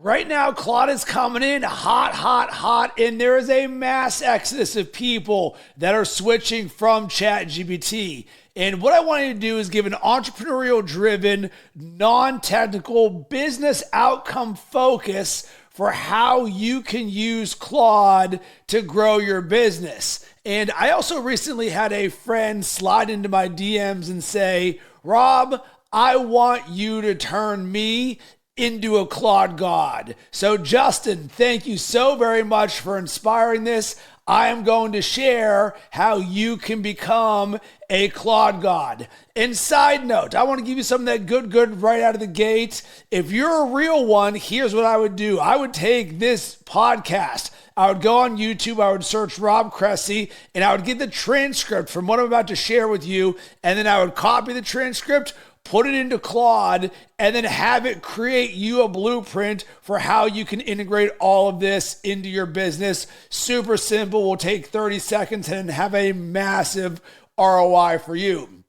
Right now, Claude is coming in hot, hot, hot, and there is a mass exodus of people that are switching from ChatGPT. And what I wanted to do is give an entrepreneurial-driven, non-technical business outcome focus for how you can use Claude to grow your business. And I also recently had a friend slide into my DMs and say, Rob, I want you to turn me into a Claude God. So Justin, thank you so very much for inspiring this. I am going to share how you can become a Claude God. And side note, I want to give you some of that good right out of the gate. If you're a real one, here's what I would do. I would take this podcast, I would go on YouTube, I would search Rob Cressy, and I would get the transcript from what I'm about to share with you, and then I would copy the transcript, put it into Claude, and then have it create you a blueprint for how you can integrate all of this into your business. Super simple, will take 30 seconds and have a massive ROI for you.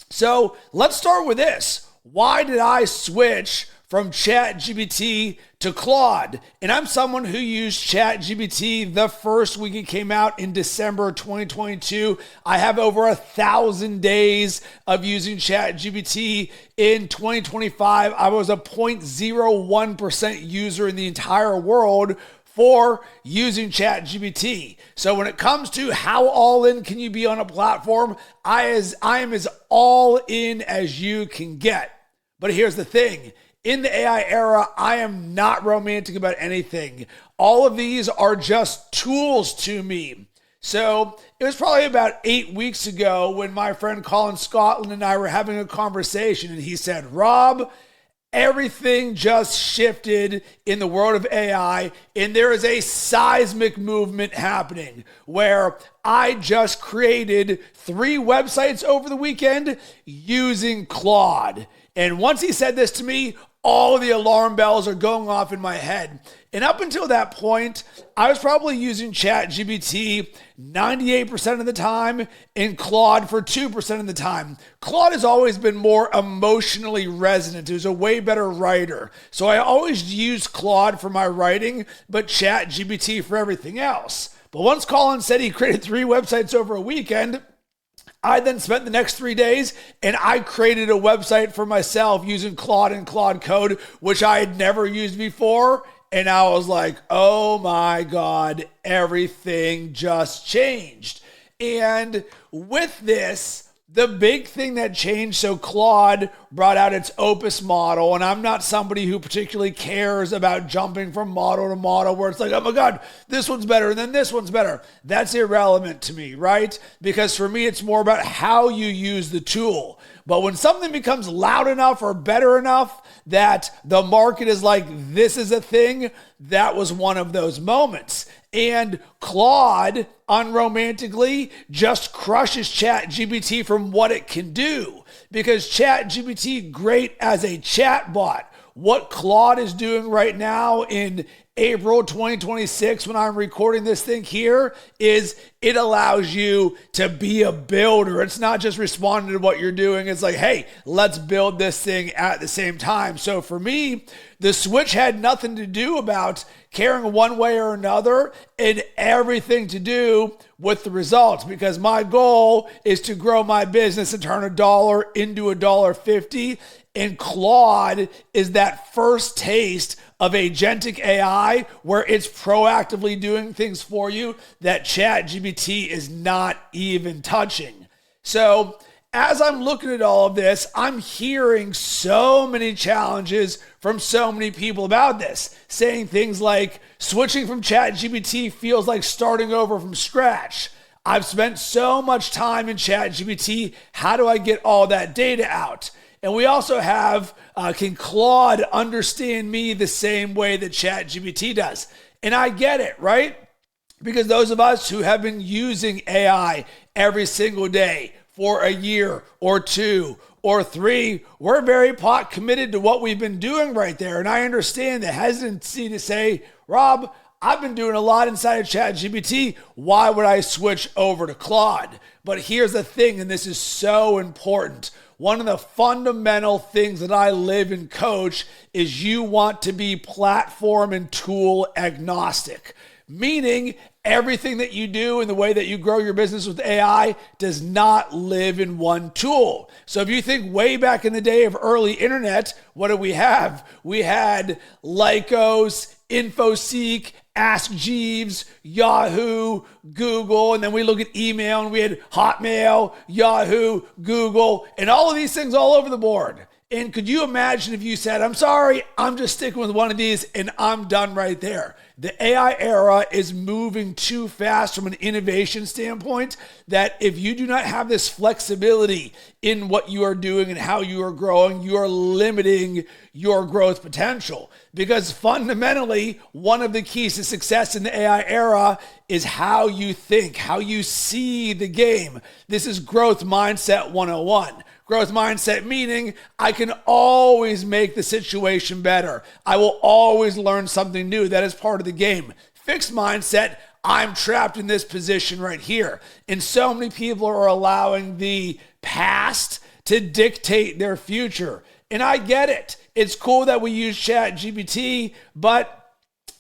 So let's start with this. Why did I switch from ChatGPT to Claude? And I'm someone who used ChatGPT the first week it came out in December 2022. I have over 1,000 days of using ChatGPT. In 2025, I was a 0.01% user in the entire world for using ChatGPT. So when it comes to how all in can you be on a platform, I am as all in as you can get. But here's the thing. In the AI era, I am not romantic about anything. All of these are just tools to me. So it was probably about 8 weeks ago when my friend Colin Scotland and I were having a conversation, and he said, Rob, everything just shifted in the world of AI, and there is a seismic movement happening where I just created 3 websites over the weekend using Claude. And once he said this to me, all the alarm bells are going off in my head. And up until that point, I was probably using ChatGPT 98% of the time and Claude for 2% of the time. Claude has always been more emotionally resonant. He was a way better writer. So I always used Claude for my writing, but ChatGPT for everything else. But once Colin said he created 3 websites over a weekend, I then spent the next 3 days and I created a website for myself using Claude and Claude Code, which I had never used before. And I was like, oh my God, everything just changed. And with this, the big thing that changed, so Claude brought out its Opus model, and I'm not somebody who particularly cares about jumping from model to model where it's like, oh my God, this one's better and then this one's better. That's irrelevant to me, right? Because for me, it's more about how you use the tool. But when something becomes loud enough or better enough that the market is like, this is a thing, that was one of those moments. And Claude, unromantically, just crushes ChatGPT from what it can do. Because ChatGPT, great as a chatbot. What Claude is doing right now in April 2026, when I'm recording this thing here, is it allows you to be a builder. It's not just responding to what you're doing. It's like, hey, let's build this thing at the same time. So for me, the switch had nothing to do about caring one way or another and everything to do with the results, because my goal is to grow my business and turn $1 into $1.50. And Claude is that first taste of agentic AI where it's proactively doing things for you that ChatGPT is not even touching. So as I'm looking at all of this, I'm hearing so many challenges from so many people about this, saying things like switching from ChatGPT feels like starting over from scratch. I've spent so much time in ChatGPT. How do I get all that data out? And we also have, can Claude understand me the same way that ChatGPT does? And I get it, right? Because those of us who have been using AI every single day for a year or 2 or 3, we're very pot committed to what we've been doing right there. And I understand the hesitancy to say, Rob, I've been doing a lot inside of ChatGPT. Why would I switch over to Claude? But here's the thing, and this is so important. one of the fundamental things that I live and coach is you want to be platform and tool agnostic, meaning everything that you do and the way that you grow your business with AI does not live in one tool. So if you think way back in the day of early internet, what did we have? We had Lycos, InfoSeek, Ask Jeeves, Yahoo, Google, and then we look at email and we had Hotmail, Yahoo, Google, and all of these things all over the board. And could you imagine if you said, I'm sorry, I'm just sticking with one of these and I'm done right there? The AI era is moving too fast from an innovation standpoint that if you do not have this flexibility in what you are doing and how you are growing, you are limiting your growth potential. Because fundamentally, one of the keys to success in the AI era is how you think, how you see the game. This is growth mindset 101. Growth mindset meaning I can always make the situation better. I will always learn something new. That is part of the game. Fixed mindset, I'm trapped in this position right here. And so many people are allowing the past to dictate their future. And I get it. It's cool that we use ChatGPT, but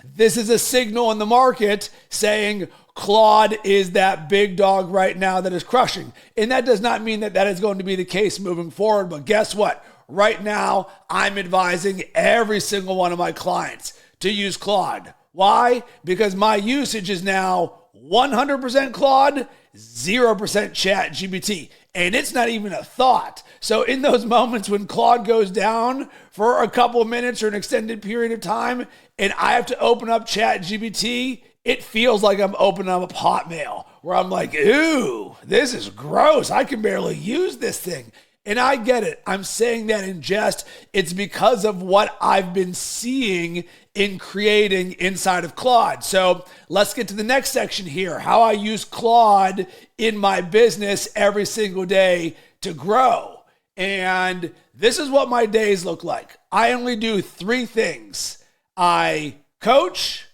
this is a signal in the market saying Claude is that big dog right now that is crushing. And that does not mean that that is going to be the case moving forward. But guess what? Right now, I'm advising every single one of my clients to use Claude. Why? Because my usage is now 100% Claude, 0% ChatGPT. And it's not even a thought. So in those moments when Claude goes down for a couple of minutes or an extended period of time, and I have to open up ChatGPT, it feels like I'm opening up a Hotmail where I'm like, ooh, this is gross. I can barely use this thing. And I get it. I'm saying that in jest. It's because of what I've been seeing in creating inside of Claude. So let's get to the next section here. How I use Claude in my business every single day to grow. And this is what my days look like. I only do 3 things. I coach,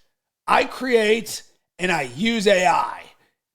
I create, and I use AI.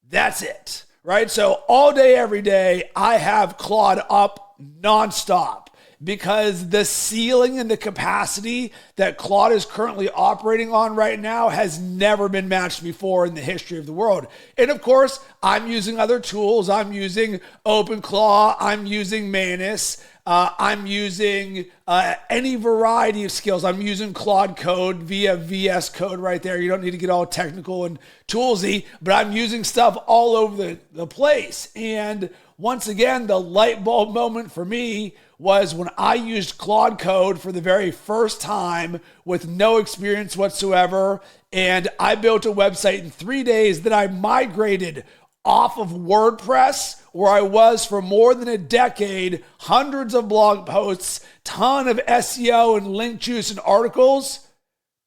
That's it, right? So all day, every day, I have Claude up nonstop because the ceiling and the capacity that Claude is currently operating on right now has never been matched before in the history of the world. And of course, I'm using other tools. I'm using OpenClaw. I'm using Manus. I'm using any variety of skills. I'm using Claude Code via VS Code right there. You don't need to get all technical and toolsy, but I'm using stuff all over the place. And once again, the light bulb moment for me was when I used Claude Code for the very first time with no experience whatsoever. And I built a website in 3 days that I migrated off of WordPress, where I was for more than a decade, hundreds of blog posts, ton of SEO and link juice and articles.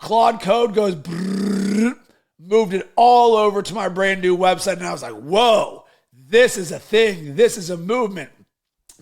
Claude Code goes, moved it all over to my brand new website. And I was like, whoa, this is a thing. This is a movement.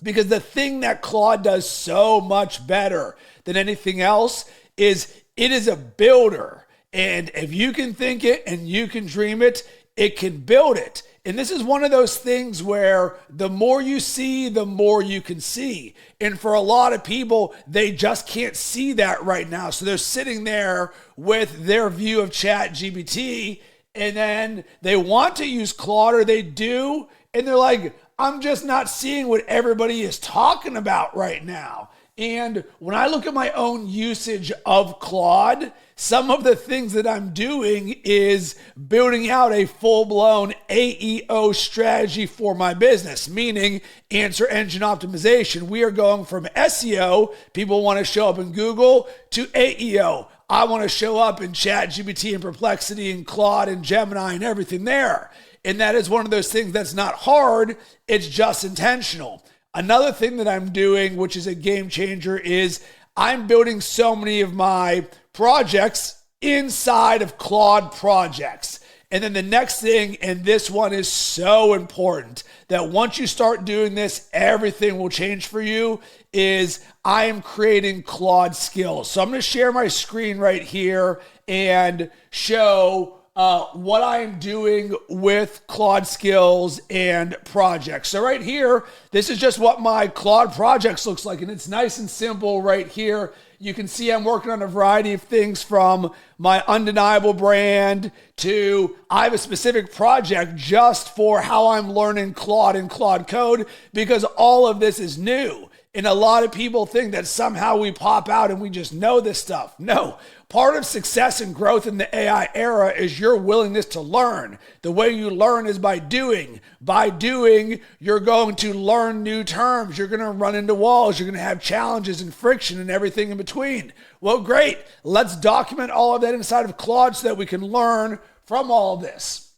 Because the thing that Claude does so much better than anything else is it is a builder. And if you can think it and you can dream it, it can build it. And this is one of those things where the more you see, the more you can see. And for a lot of people, they just can't see that right now. So they're sitting there with their view of ChatGPT, and then they want to use Claude, or they do, and they're like, I'm just not seeing what everybody is talking about right now. And when I look at my own usage of Claude, some of the things that I'm doing is building out a full-blown AEO strategy for my business, meaning answer engine optimization. We are going from SEO, people want to show up in Google, to AEO. I want to show up in ChatGPT and Perplexity and Claude and Gemini and everything there. And that is one of those things that's not hard, it's just intentional. Another thing that I'm doing, which is a game changer, is I'm building so many of my projects inside of Claude Projects. And then the next thing, and this one is so important, that once you start doing this, everything will change for you, is I am creating Claude Skills. So I'm going to share my screen right here and show what I'm doing with Claude Skills and projects. So right here, this is just what my Claude Projects looks like, and it's nice and simple right here. You can see I'm working on a variety of things from my undeniable brand to I have a specific project just for how I'm learning Claude and Claude Code, because all of this is new. And a lot of people think that somehow we pop out and we just know this stuff. No, part of success and growth in the AI era is your willingness to learn. The way you learn is by doing. By doing, you're going to learn new terms. You're going to run into walls. You're going to have challenges and friction and everything in between. Well, great. Let's document all of that inside of Claude so that we can learn from all of this.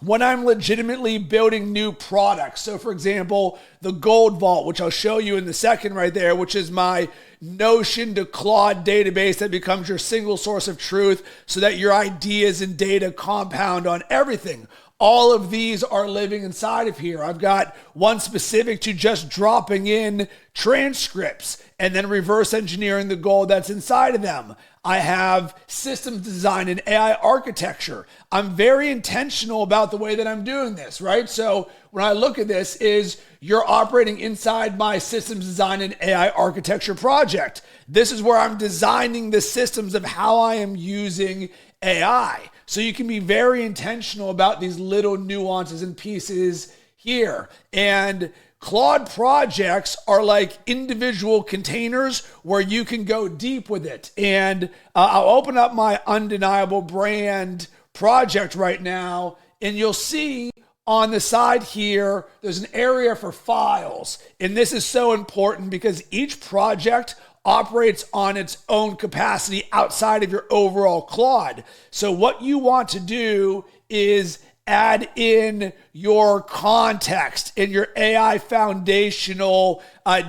When I'm legitimately building new products, so for example, the Gold Vault, which I'll show you in a second right there, which is my Notion to Claude database that becomes your single source of truth so that your ideas and data compound on everything. All of these are living inside of here. I've got one specific to just dropping in transcripts and then reverse engineering the gold that's inside of them. I have systems design and AI architecture. I'm very intentional about the way that I'm doing this, right? So when I look at this is you're operating inside my systems design and AI architecture project. This is where I'm designing the systems of how I am using AI. So you can be very intentional about these little nuances and pieces here. And Claude Projects are like individual containers where you can go deep with it. And I'll open up my undeniable brand project right now, and you'll see on the side here, there's an area for files. And this is so important because each project operates on its own capacity outside of your overall Claude. So what you want to do is add in your context in your AI foundational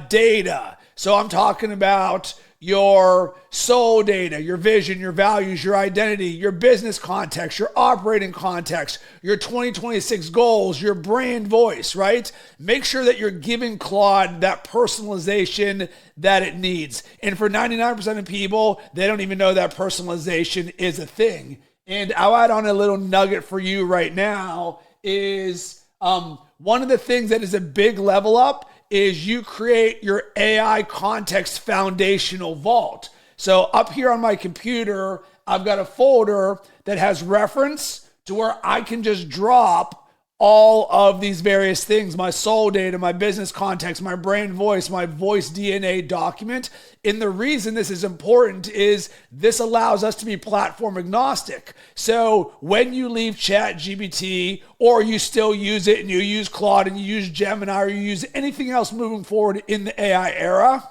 data. So I'm talking about your soul data, your vision, your values, your identity, your business context, your operating context, your 2026 goals, your brand voice, right? Make sure that you're giving Claude that personalization that it needs. And for 99% of people, they don't even know that personalization is a thing. And I'll add on a little nugget for you right now is one of the things that is a big level up is you create your AI context foundational vault. So up here on my computer, I've got a folder that has reference to where I can just drop all of these various things, my soul data, my business context, my brand voice, my voice DNA document. And the reason this is important is this allows us to be platform agnostic. So when you leave ChatGPT or you still use it and you use Claude and you use Gemini or you use anything else moving forward in the AI era,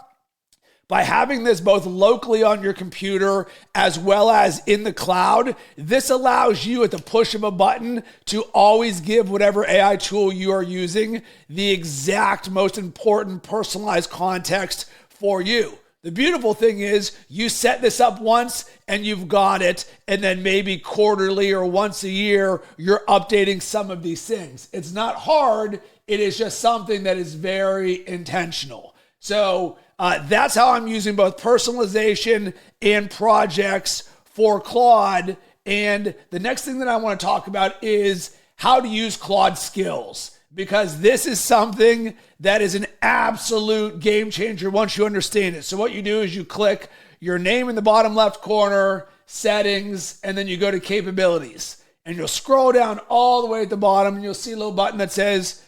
by having this both locally on your computer as well as in the cloud, this allows you at the push of a button to always give whatever AI tool you are using the exact most important personalized context for you. The beautiful thing is you set this up once and you've got it, and then maybe quarterly or once a year, you're updating some of these things. It's not hard. It is just something that is very intentional. So that's how I'm using both personalization and projects for Claude. And the next thing that I want to talk about is how to use Claude Skills, because this is something that is an absolute game changer once you understand it. So what you do is you click your name in the bottom left corner, settings, and then you go to capabilities. And you'll scroll down all the way at the bottom and you'll see a little button that says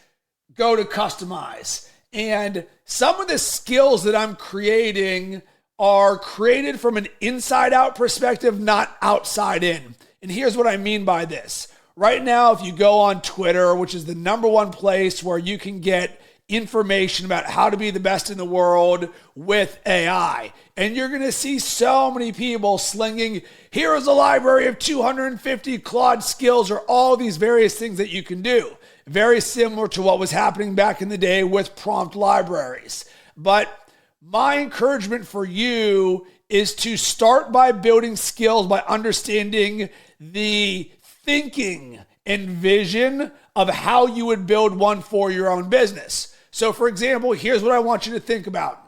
go to customize. And some of the skills that I'm creating are created from an inside out perspective, not outside in. And here's what I mean by this. Right now, if you go on Twitter, which is the number one place where you can get information about how to be the best in the world with AI, and you're going to see so many people slinging, here is a library of 250 Claude skills or all these various things that you can do. Very similar to what was happening back in the day with prompt libraries. But my encouragement for you is to start by building skills by understanding the thinking and vision of how you would build one for your own business. So for example, here's what I want you to think about.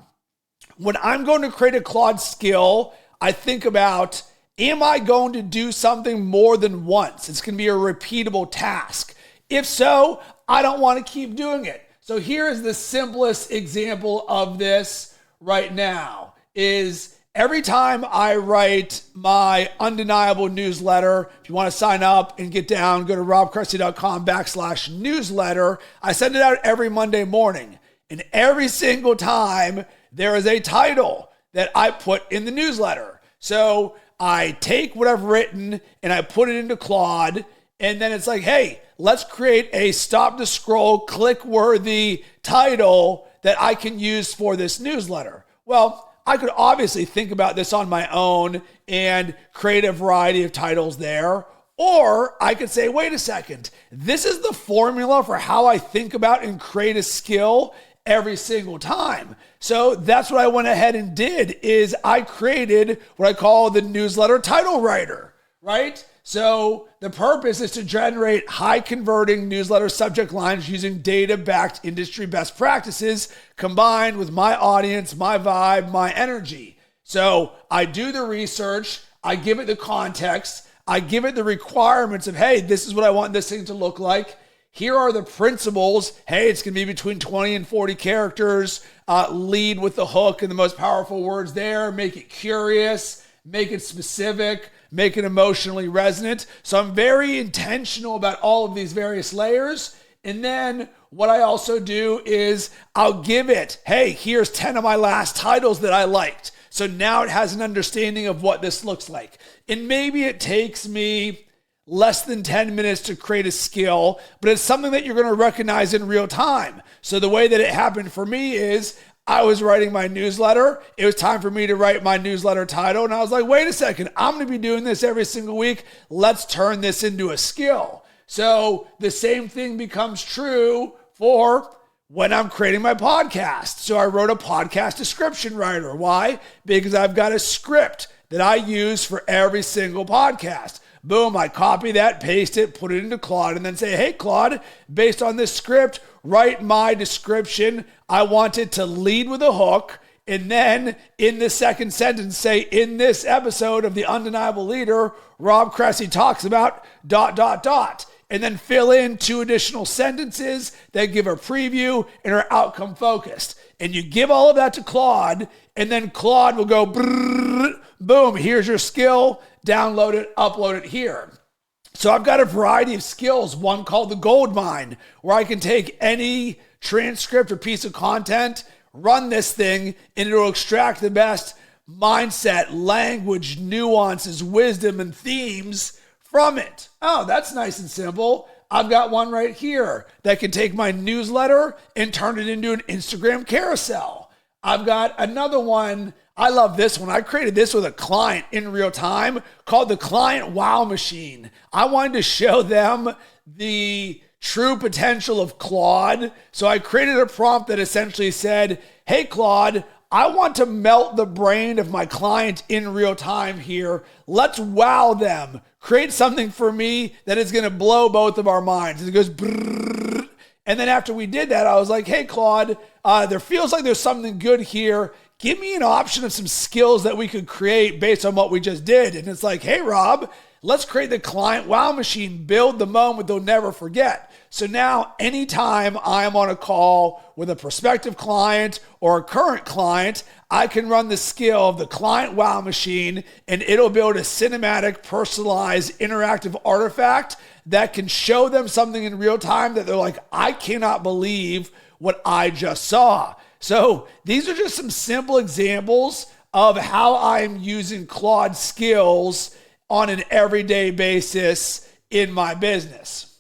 When I'm going to create a Claude skill, I think about Am I going to do something more than once? It's going to be a repeatable task. If so, I don't want to keep doing it. So here is the simplest example of this right now is every time I write my undeniable newsletter, if you want to sign up and get down, go to robcressy.com/newsletter. I send it out every Monday morning. And every single time there is a title that I put in the newsletter. So I take what I've written and I put it into Claude, and then it's like, hey, let's create a stop to scroll, click-worthy title that I can use for this newsletter. Well, I could obviously think about this on my own and create a variety of titles there. Or I could say, wait a second, this is the formula for how I think about and create a skill every single time. So that's what I went ahead and did is I created what I call the newsletter title writer, right? So the purpose is to generate high converting newsletter subject lines using data-backed industry best practices combined with my audience, my vibe, my energy. So I do the research, I give it the context, I give it the requirements of, hey, this is what I want this thing to look like. Here are the principles. Hey, it's going to be between 20 and 40 characters. Lead with the hook and the most powerful words there. Make it curious. Make it specific. Make it emotionally resonant. So I'm very intentional about all of these various layers. And then what I also do is I'll give it, hey, here's 10 of my last titles that I liked. So now it has an understanding of what this looks like. And maybe it takes me less than 10 minutes to create a skill, but it's something that you're going to recognize in real time. So the way that it happened for me is I was writing my newsletter. It was time for me to write my newsletter title. And I was like, wait a second, I'm going to be doing this every single week. Let's turn this into a skill. So the same thing becomes true for when I'm creating my podcast. So I wrote a podcast description writer. Why? Because I've got a script that I use for every single podcast. Boom, I copy that, paste it, put it into Claude, and then say, hey, Claude, based on this script, write my description. I want it to lead with a hook. And then in the second sentence, say, in this episode of The Undeniable Leader, Rob Cressy talks about ... And then fill in 2 additional sentences that give a preview and are outcome focused. And you give all of that to Claude, and then Claude will go, boom, here's your skill, download it, upload it here. So I've got a variety of skills, one called the gold mine, where I can take any transcript or piece of content, run this thing, and it'll extract the best mindset, language, nuances, wisdom, and themes from it. Oh, that's nice and simple. I've got one right here that can take my newsletter and turn it into an Instagram carousel. I've got another one. I love this one. I created this with a client in real time called the Client Wow Machine. I wanted to show them the true potential of Claude. So I created a prompt that essentially said, hey, Claude, I want to melt the brain of my client in real time here. Let's wow them. Create something for me that is going to blow both of our minds. And it goes, brrr. And then after we did that, I was like, hey, Claude, there feels like there's something good here. Give me an option of some skills that we could create based on what we just did. And it's like, hey, Rob, let's create the Client Wow Machine. Build the moment they'll never forget. So now anytime I'm on a call with a prospective client or a current client, I can run the skill of the Client Wow Machine and it'll build a cinematic, personalized, interactive artifact that can show them something in real time that they're like, I cannot believe what I just saw. So these are just some simple examples of how I'm using Claude Skills on an everyday basis in my business.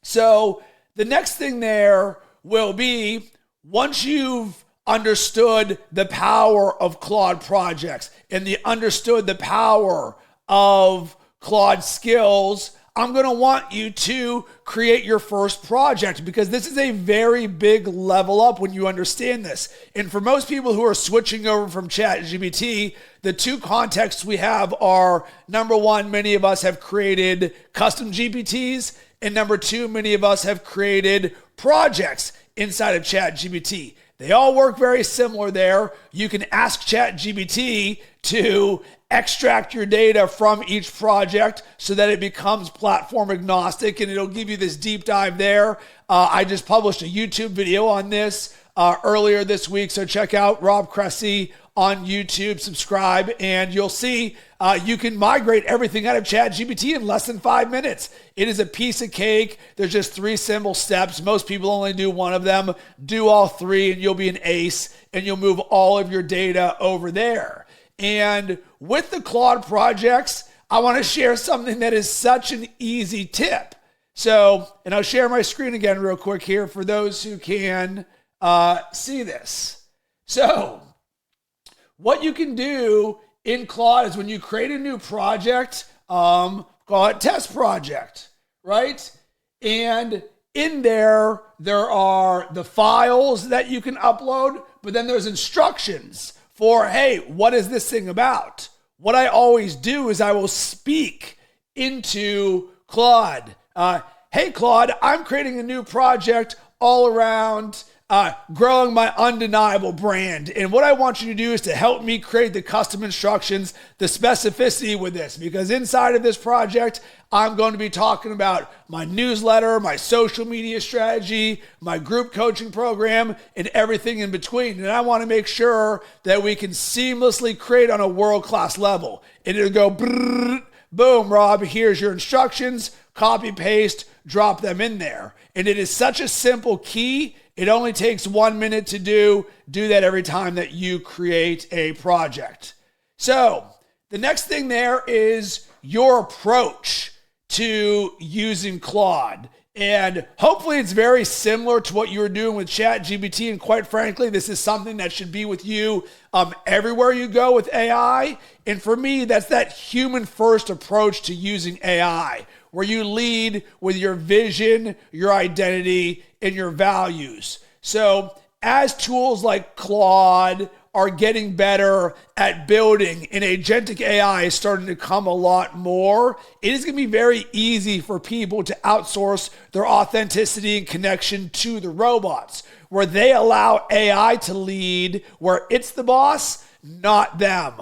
So the next thing there will be, once you've understood the power of Claude Projects and understood the power of Claude Skills, I'm going to want you to create your first project because this is a very big level up when you understand this. And for most people who are switching over from ChatGPT, the 2 contexts we have are, number 1, many of us have created custom GPTs, and number 2, many of us have created projects inside of ChatGPT. They all work very similar there. You can ask ChatGPT to extract your data from each project so that it becomes platform agnostic, and it'll give you this deep dive there. I just published a YouTube video on this earlier this week, so check out Rob Cressy on YouTube, subscribe, and you'll see you can migrate everything out of ChatGPT in less than 5 minutes. It is a piece of cake. There's just 3 simple steps. Most people only do one of them. Do all 3 and you'll be an ace, and you'll move all of your data over there. And with the Claude Projects, I want to share something that is such an easy tip. So, and I'll share my screen again real quick here for those who can see this. So, what you can do in Claude is when you create a new project, call it test project, right? And in there are the files that you can upload, but then there's instructions for, hey, what is this thing about? What I always do is I will speak into Claude. Hey, Claude, I'm creating a new project all around growing my undeniable brand. And what I want you to do is to help me create the custom instructions, the specificity with this, because inside of this project, I'm going to be talking about my newsletter, my social media strategy, my group coaching program, and everything in between. And I want to make sure that we can seamlessly create on a world-class level. And it'll go, boom, Rob, here's your instructions, copy, paste, drop them in there. And it is such a simple key. It only takes 1 minute to do. Do that every time that you create a project. So the next thing there is your approach to using Claude. And hopefully it's very similar to what you were doing with ChatGPT. And quite frankly, this is something that should be with you everywhere you go with AI. And for me, that's that human first approach to using AI, where you lead with your vision, your identity, and your values. So as tools like Claude are getting better at building and agentic AI is starting to come a lot more, it is going to be very easy for people to outsource their authenticity and connection to the robots, where they allow AI to lead, where it's the boss, not them.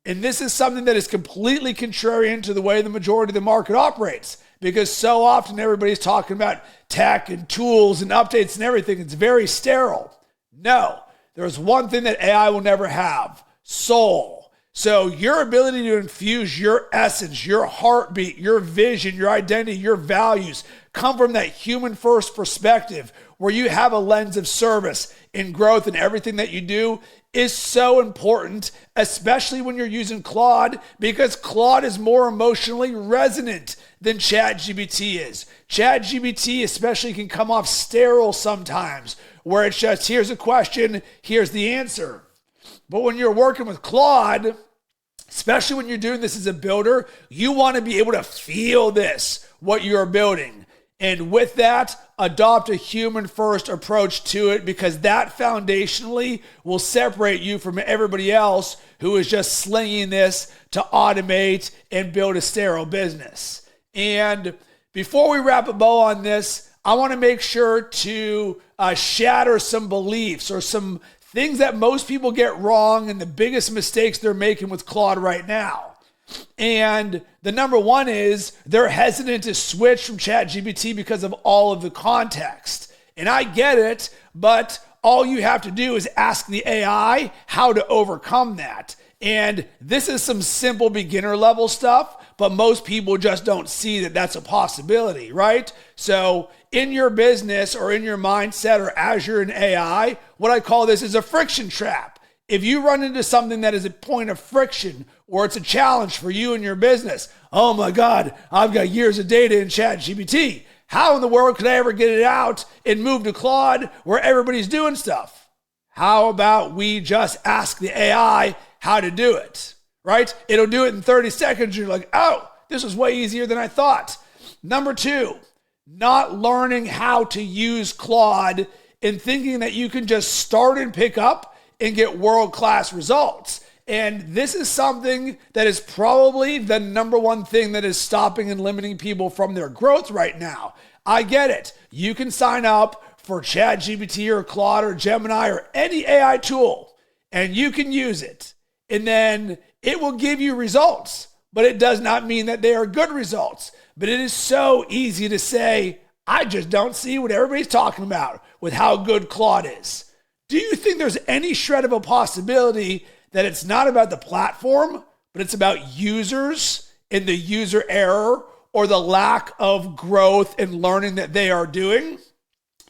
And this is something that is completely contrarian to the way the majority of the market operates, because so often everybody's talking about tech and tools and updates and everything. It's very sterile. No, there's one thing that AI will never have: soul. So your ability to infuse your essence, your heartbeat, your vision, your identity, your values come from that human first perspective, where you have a lens of service and growth in everything that you do, is so important, especially when you're using Claude, because Claude is more emotionally resonant than ChatGPT is. ChatGPT especially can come off sterile sometimes, where it's just, here's a question, here's the answer. But when you're working with Claude, especially when you're doing this as a builder, you want to be able to feel this, what you're building. And with that, adopt a human-first approach to it, because that foundationally will separate you from everybody else who is just slinging this to automate and build a sterile business. And before we wrap a bow on this, I want to make sure to shatter some beliefs or some things that most people get wrong and the biggest mistakes they're making with Claude right now. And the number one is they're hesitant to switch from ChatGPT because of all of the context. And I get it, but all you have to do is ask the AI how to overcome that. And this is some simple beginner level stuff, but most people just don't see that that's a possibility, right? So in your business or in your mindset or as you're in AI, what I call this is a friction trap. If you run into something that is a point of friction or it's a challenge for you and your business, oh my God, I've got years of data in ChatGPT. How in the world could I ever get it out and move to Claude where everybody's doing stuff? How about we just ask the AI how to do it, right? It'll do it in 30 seconds. You're like, oh, this was way easier than I thought. Number two, not learning how to use Claude and thinking that you can just start and pick up and get world-class results. And this is something that is probably the number one thing that is stopping and limiting people from their growth right now. I get it. You can sign up for ChatGPT or Claude or Gemini or any AI tool, and you can use it. And then it will give you results, but it does not mean that they are good results. But it is so easy to say, I just don't see what everybody's talking about with how good Claude is. Do you think there's any shred of a possibility that it's not about the platform, but it's about users and the user error or the lack of growth and learning that they are doing?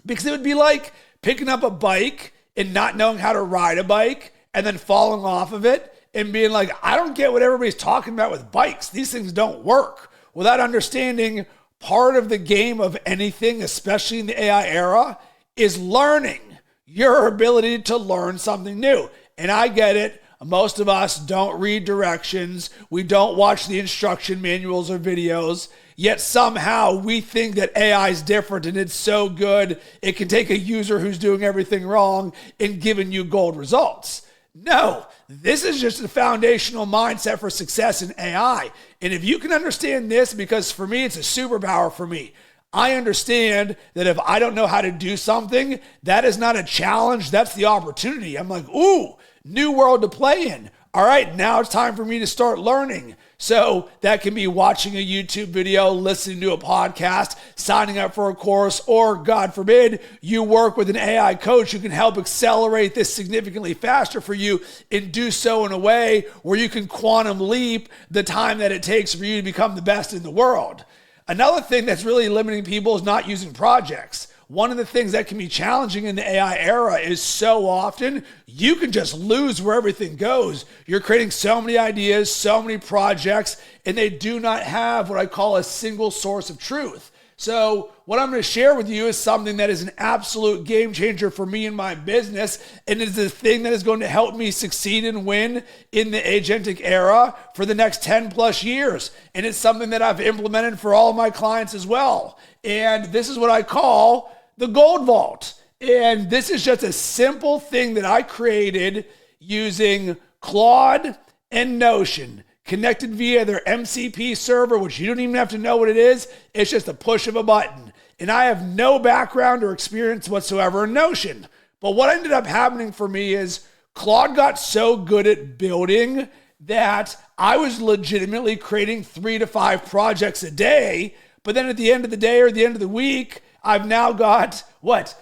Because it would be like picking up a bike and not knowing how to ride a bike and then falling off of it and being like, I don't get what everybody's talking about with bikes. These things don't work. Without understanding part of the game of anything, especially in the AI era, is learning, your ability to learn something new. And I get it. Most of us don't read directions. We don't watch the instruction manuals or videos. Yet somehow we think that AI is different and it's so good, it can take a user who's doing everything wrong and giving you gold results. No, this is just a foundational mindset for success in AI. And if you can understand this, because for me, it's a superpower for me. I understand that if I don't know how to do something, that is not a challenge, that's the opportunity. I'm like, ooh, new world to play in. All right, now it's time for me to start learning. So that can be watching a YouTube video, listening to a podcast, signing up for a course, or God forbid, you work with an AI coach who can help accelerate this significantly faster for you and do so in a way where you can quantum leap the time that it takes for you to become the best in the world. Another thing that's really limiting people is not using projects. One of the things that can be challenging in the AI era is so often you can just lose where everything goes. You're creating so many ideas, so many projects, and they do not have what I call a single source of truth. So what I'm going to share with you is something that is an absolute game changer for me and my business, and it is the thing that is going to help me succeed and win in the agentic era for the next 10 plus years. And it's something that I've implemented for all of my clients as well. And this is what I call the Gold Vault. And this is just a simple thing that I created using Claude and Notion, connected via their MCP server, which you don't even have to know what it is. It's just a push of a button. And I have no background or experience whatsoever in Notion. But what ended up happening for me is Claude got so good at building that I was legitimately creating 3 to 5 projects a day. But then at the end of the day or the end of the week, I've now got,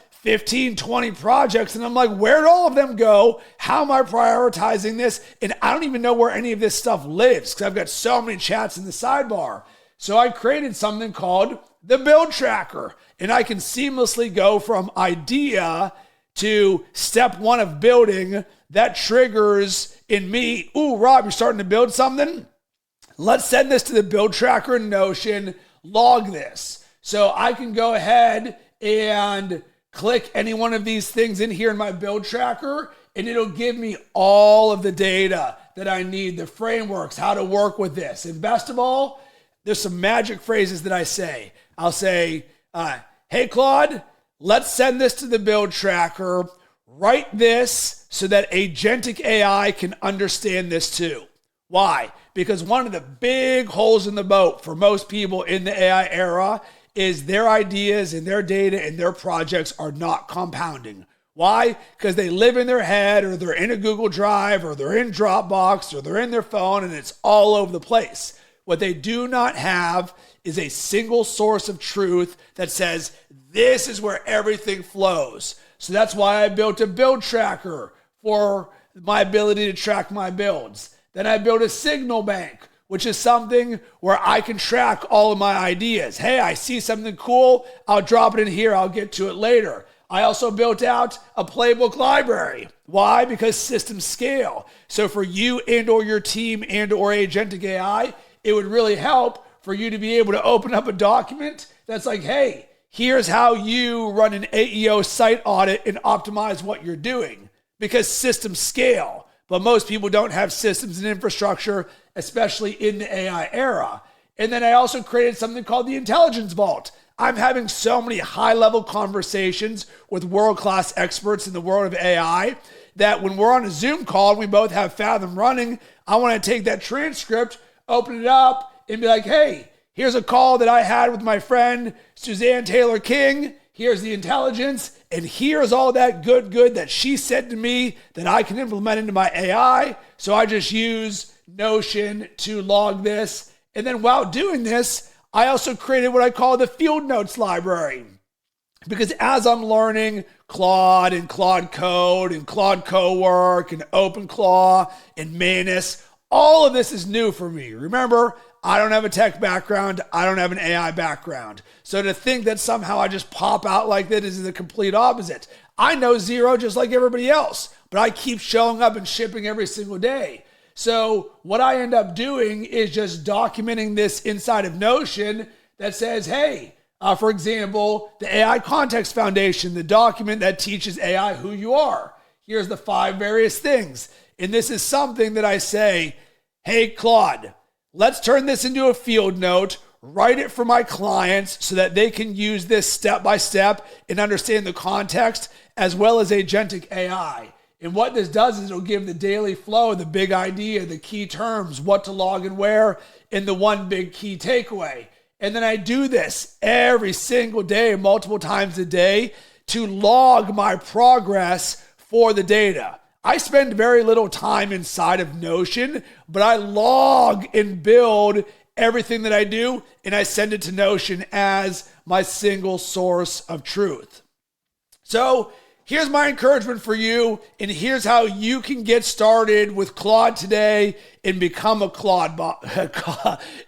15, 20 projects. And I'm like, where'd all of them go? How am I prioritizing this? And I don't even know where any of this stuff lives because I've got so many chats in the sidebar. So I created something called the Build Tracker. And I can seamlessly go from idea to step 1 of building that triggers in me, ooh, Rob, you're starting to build something? Let's send this to the Build Tracker in Notion, log this. So I can go ahead and click any one of these things in here in my Build Tracker, and it'll give me all of the data that I need, the frameworks, how to work with this. And best of all, there's some magic phrases that I say. I'll say, hey, Claude, let's send this to the Build Tracker. Write this so that agentic AI can understand this too. Why? Because one of the big holes in the boat for most people in the AI era is their ideas and their data and their projects are not compounding. Why? Because they live in their head, or they're in a Google Drive, or they're in Dropbox, or they're in their phone, and it's all over the place. What they do not have is a single source of truth that says, this is where everything flows. So that's why I built a build tracker for my ability to track my builds. Then I built a signal bank, which is something where I can track all of my ideas. Hey, I see something cool, I'll drop it in here, I'll get to it later. I also built out a playbook library. Why? Because systems scale. So for you and or your team and or agentic AI, it would really help for you to be able to open up a document that's like, hey, here's how you run an AEO site audit and optimize what you're doing. Because systems scale. But most people don't have systems and infrastructure, especially in the AI era. And then I also created something called the Intelligence Vault. I'm having so many high-level conversations with world-class experts in the world of AI that when we're on a Zoom call and we both have Fathom running, I want to take that transcript, open it up, and be like, hey, here's a call that I had with my friend Suzanne Taylor King. Here's the intelligence, and here's all that good that she said to me that I can implement into my AI. So I just use Notion to log this. And then while doing this, I also created what I call the field notes library. Because as I'm learning Claude and Claude Code and Claude Cowork and OpenClaw and Manus, all of this is new for me. Remember, I don't have a tech background. I don't have an AI background. So to think that somehow I just pop out like that is the complete opposite. I know zero just like everybody else, but I keep showing up and shipping every single day. So what I end up doing is just documenting this inside of Notion that says, hey, for example, the AI Context Foundation, the document that teaches AI who you are. Here's the 5 various things. And this is something that I say, hey, Claude, let's turn this into a field note, write it for my clients so that they can use this step by step and understand the context as well as agentic AI. And what this does is it'll give the daily flow, the big idea, the key terms, what to log and where, and the one big key takeaway. And then I do this every single day, multiple times a day, to log my progress for the data. I spend very little time inside of Notion, but I log and build everything that I do, and I send it to Notion as my single source of truth. So here's my encouragement for you, and here's how you can get started with Claude today and become a Claude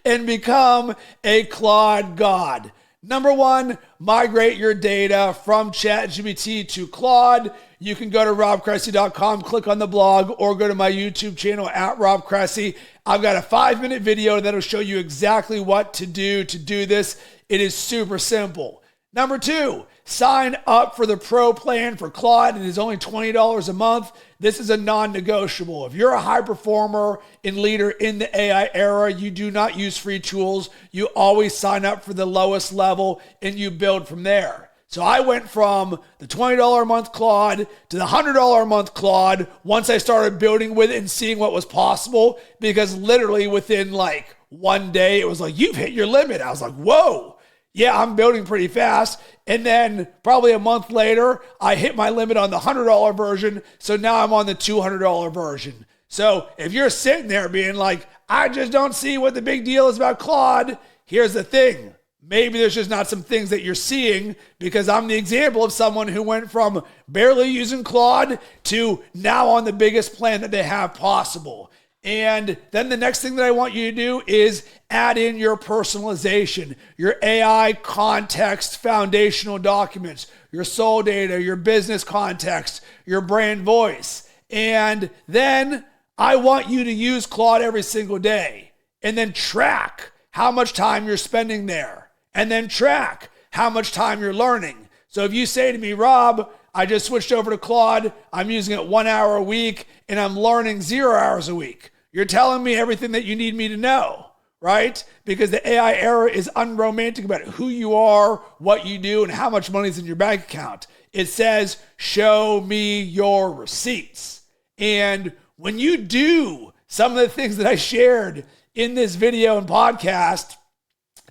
and become a Claude God. Number 1, migrate your data from ChatGPT to Claude. You can go to robcressy.com, click on the blog, or go to my YouTube channel at Rob Cressy. I've got a 5-minute video that'll show you exactly what to do this. It is super simple. Number 2, sign up for the pro plan for Claude. It is only $20 a month. This is a non-negotiable. If you're a high performer and leader in the AI era, you do not use free tools. You always sign up for the lowest level and you build from there. So I went from the $20 a month Claude to the $100 a month Claude once I started building with it and seeing what was possible, because literally within like one day, it was like, you've hit your limit. I was like, whoa. Yeah, I'm building pretty fast. And then probably a month later, I hit my limit on the $100 version. So now I'm on the $200 version. So if you're sitting there being like, I just don't see what the big deal is about Claude, here's the thing. Maybe there's just not some things that you're seeing, because I'm the example of someone who went from barely using Claude to now on the biggest plan that they have possible. And then the next thing that I want you to do is add in your personalization, your AI context foundational documents, your soul data, your business context, your brand voice. And then I want you to use Claude every single day and then track how much time you're spending there and then track how much time you're learning. So if you say to me, Rob, I just switched over to Claude, I'm using it 1 hour a week and I'm learning 0 hours a week. You're telling me everything that you need me to know, right? Because the AI era is unromantic about who you are, what you do, and how much money's in your bank account. It says, show me your receipts. And when you do some of the things that I shared in this video and podcast,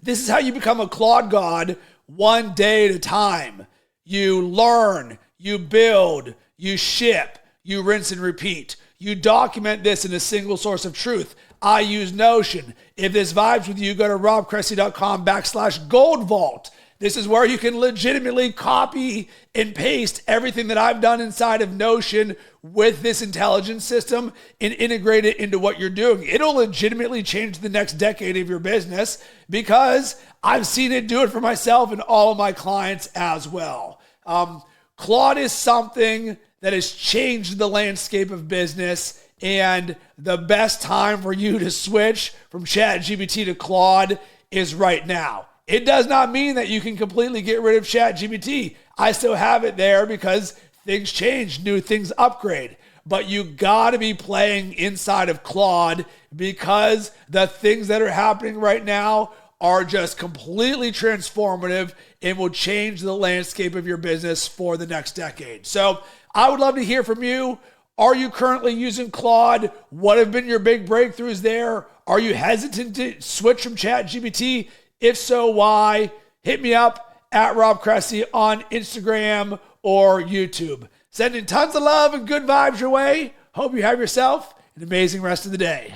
this is how you become a Claude God one day at a time. You learn, you build, you ship, you rinse and repeat. You document this in a single source of truth. I use Notion. If this vibes with you, go to robcressy.com/gold vault. This is where you can legitimately copy and paste everything that I've done inside of Notion with this intelligence system and integrate it into what you're doing. It'll legitimately change the next decade of your business, because I've seen it do it for myself and all of my clients as well. Claude is something that has changed the landscape of business, and the best time for you to switch from ChatGPT to Claude is right now. It does not mean that you can completely get rid of ChatGPT. I still have it there because things change, new things upgrade. But you got to be playing inside of Claude, because the things that are happening right now are just completely transformative and will change the landscape of your business for the next decade. So I would love to hear from you. Are you currently using Claude? What have been your big breakthroughs there? Are you hesitant to switch from ChatGPT? If so, why? Hit me up at Rob Cressy on Instagram or YouTube. Sending tons of love and good vibes your way. Hope you have yourself an amazing rest of the day.